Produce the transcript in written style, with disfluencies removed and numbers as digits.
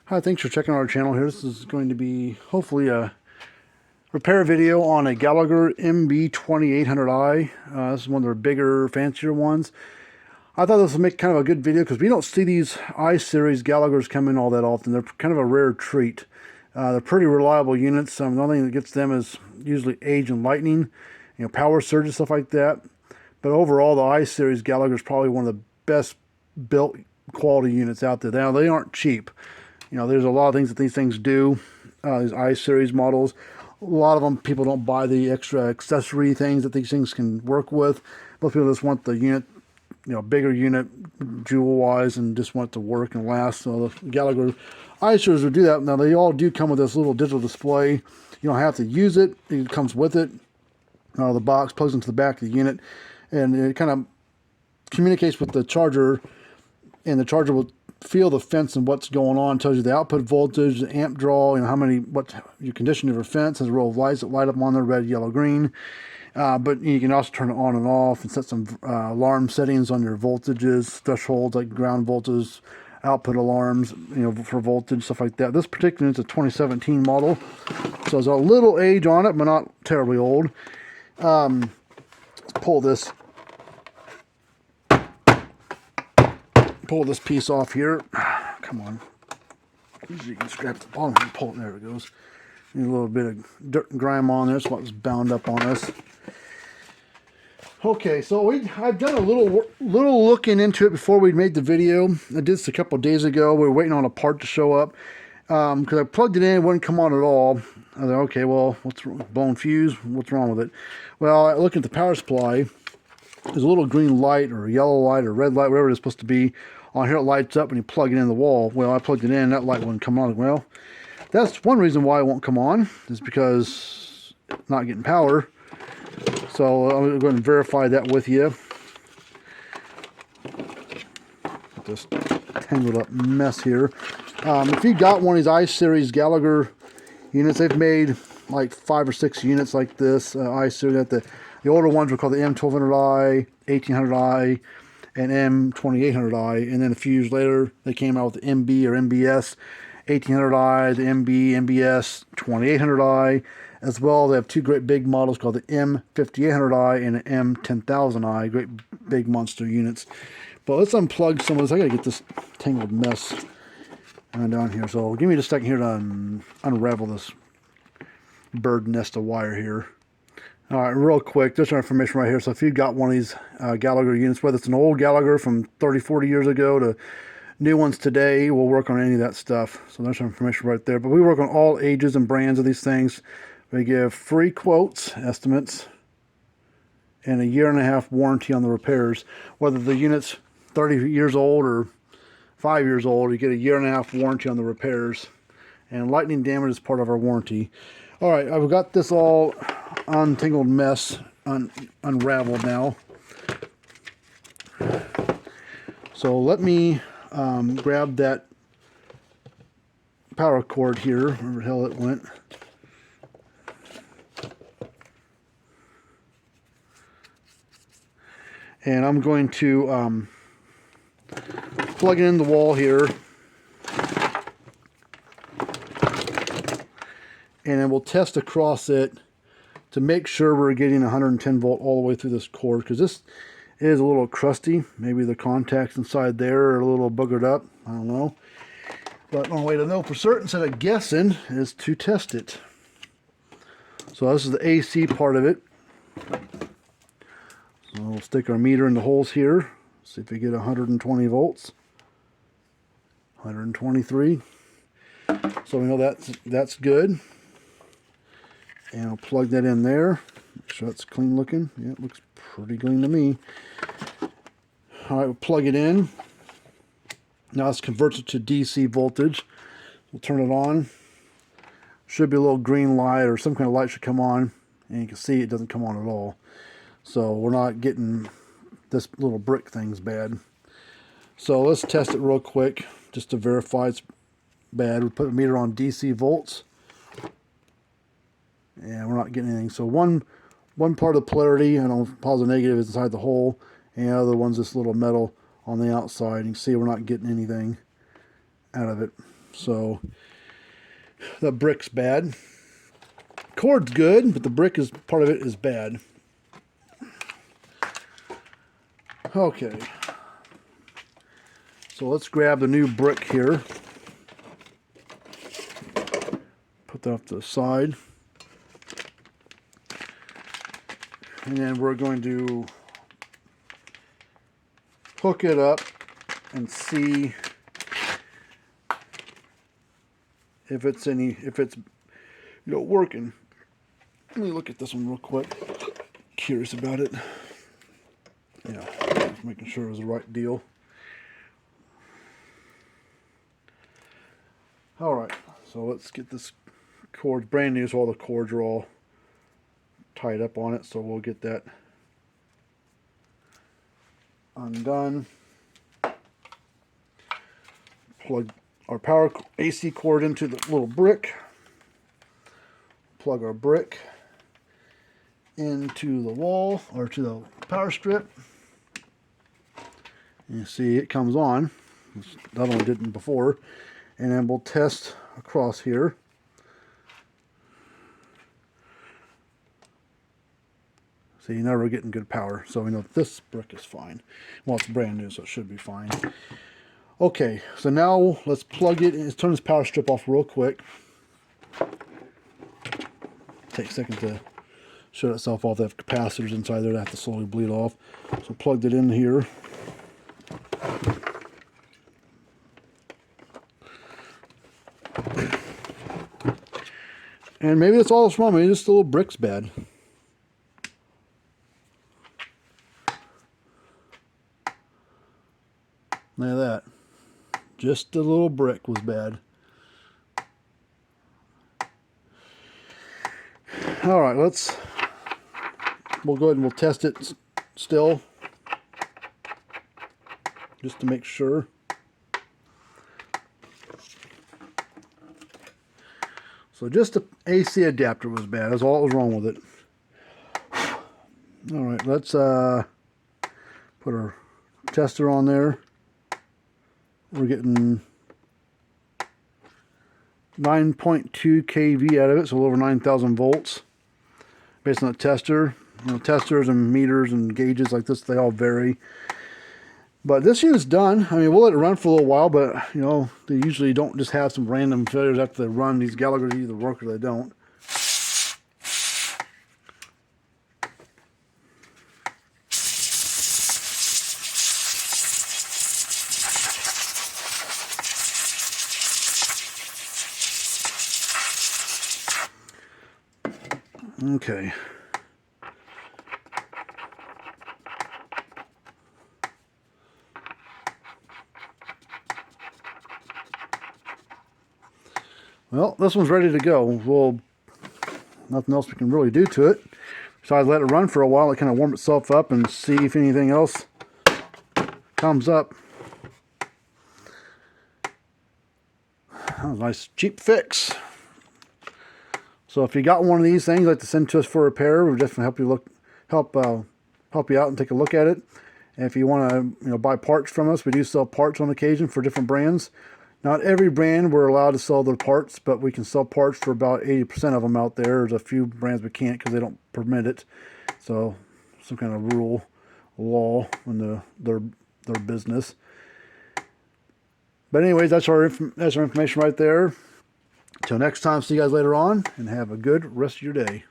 Hi, thanks for checking out our channel here. This is going to be hopefully a repair video on a Gallagher MB2800i. This is one of their bigger, fancier ones. I thought this would make kind of a good video because we don't see these I-series Gallaghers come in all that often. They're kind of a rare treat. They're pretty reliable units. The only thing that gets them is usually age and lightning, power surges, stuff like that. But overall, the I-series Gallagher is probably one of the best built quality units out there. Now, they aren't cheap. There's a lot of things that these things do, these I-series models. A lot of them, people don't buy the extra accessory things that these things can work with. Most people just want the unit, bigger unit, jewel-wise, and just want it to work and last. So the Gallagher I-series will do that. Now, they all do come with this little digital display. You don't have to use it. It comes with it. The box plugs into the back of the unit, and it kind of communicates with the charger, and the charger will feel the fence and what's going on. Tells you the output voltage, the amp draw, what you condition your fence. Has a row of lights that light up on there, red, yellow, green. But you can also turn it on and off and set some alarm settings on your voltages, thresholds like ground voltage, output alarms, for voltage, stuff like that. This particular is a 2017 model, so there's a little age on it, but not terribly old. Let's pull this piece off here. Come on. Usually you can scrap the bottom and pull it. There it goes. Need a little bit of dirt and grime on there. That's what's bound up on us. Okay, so I've done a little looking into it before we made the video. I did this a couple of days ago. We were waiting on a part to show up because I plugged it in, it wouldn't come on at all. I thought, okay, well, what's wrong? Blown fuse? What's wrong with it? Well, I looked at the power supply. There's a little green light or yellow light or red light, whatever it's supposed to be. On here it lights up when you plug it in the wall. Well, I plugged it in, that light wouldn't come on. Well, that's one reason why it won't come on, is because it's not getting power. So I'm going to verify that with you. Get this tangled up mess here. If you got one of these I-series Gallagher units, they've made like 5 or 6 units like this I-series. The older ones were called the M1200i, 1800i, and M2800i, and then a few years later they came out with the MB or MBS 1800i, the MB, MBS 2800i, as well. They have 2 great big models called the M5800i and the M10000i, great big monster units. But let's unplug some of this. I gotta get this tangled mess down here, so give me just a second here to unravel this bird nest of wire here. All right, real quick, there's our information right here. So if you've got one of these Gallagher units, whether it's an old Gallagher from 30, 40 years ago to new ones today, we'll work on any of that stuff. So there's our information right there. But we work on all ages and brands of these things. We give free quotes, estimates, and a 1.5 year warranty on the repairs. Whether the unit's 30 years old or 5 years old, you get a 1.5 year warranty on the repairs. And lightning damage is part of our warranty. All right, I've got this all untangled mess unraveled now. So let me grab that power cord here, wherever the hell it went. And I'm going to plug it in the wall here. And then we'll test across it to make sure we're getting 110 volt all the way through this cord, because this is a little crusty. Maybe the contacts inside there are a little boogered up. I don't know. But one way to know for certain, instead of guessing, is to test it. So this is the AC part of it. So we'll stick our meter in the holes here. See if we get 120 volts. 123. So we know that's good. And I'll plug that in there. Make sure it's clean looking. Yeah, it looks pretty clean to me. All right, we'll plug it in. Now this converts it to DC voltage. We'll turn it on. Should be a little green light or some kind of light should come on. And you can see it doesn't come on at all. So we're not getting this little brick thing's bad. So let's test it real quick just to verify it's bad. We put the meter on DC volts. And we're not getting anything. So one part of the polarity, and positive negative, is inside the hole, and the other one's this little metal on the outside. You can see we're not getting anything out of it. So the brick's bad. Cord's good, but the brick is part of it is bad. Okay. So let's grab the new brick here. Put that off to the side. And then we're going to hook it up and see if it's working. Let me look at this one real quick. Curious about it. Yeah, just making sure it was the right deal. All right, so let's get this cord brand new, so all the cords are all tied up on it. So we'll get that undone. Plug our power AC cord into the little brick. Plug our brick into the wall or to the power strip. You see it comes on. That one didn't before. And then we'll test across here. See, now we're getting good power, so we know this brick is fine. Well, it's brand new, so it should be fine. Okay, so now let's plug it in. Let's turn this power strip off real quick. Take a second to shut itself off. They have capacitors inside there that have to slowly bleed off. So plugged it in here. And maybe that's all it's wrong. Maybe just the little brick's bad. Look at that. Just the little brick was bad. All right, we'll go ahead and we'll test it still, just to make sure. So just the AC adapter was bad. That's all that was wrong with it. All right, let's put our tester on there. We're getting 9.2 kV out of it, so over 9,000 volts. Based on the tester, testers and meters and gauges like this, they all vary. But this unit's done. I mean, we'll let it run for a little while, but they usually don't just have some random failures after they run. These Gallaghers either work or they don't. Okay. Well, this one's ready to go. Well, nothing else we can really do to it. So I let it run for a while. It kind of warm itself up and see if anything else comes up. That was a nice cheap fix. So if you got one of these things you'd like to send to us for repair, we're just going to help you out and take a look at it. And if you want to buy parts from us, we do sell parts on occasion for different brands. Not every brand we're allowed to sell their parts, but we can sell parts for about 80% of them out there. There's a few brands we can't because they don't permit it. So some kind of law in their business. But anyways, that's our information right there. Till next time, see you guys later on, and have a good rest of your day.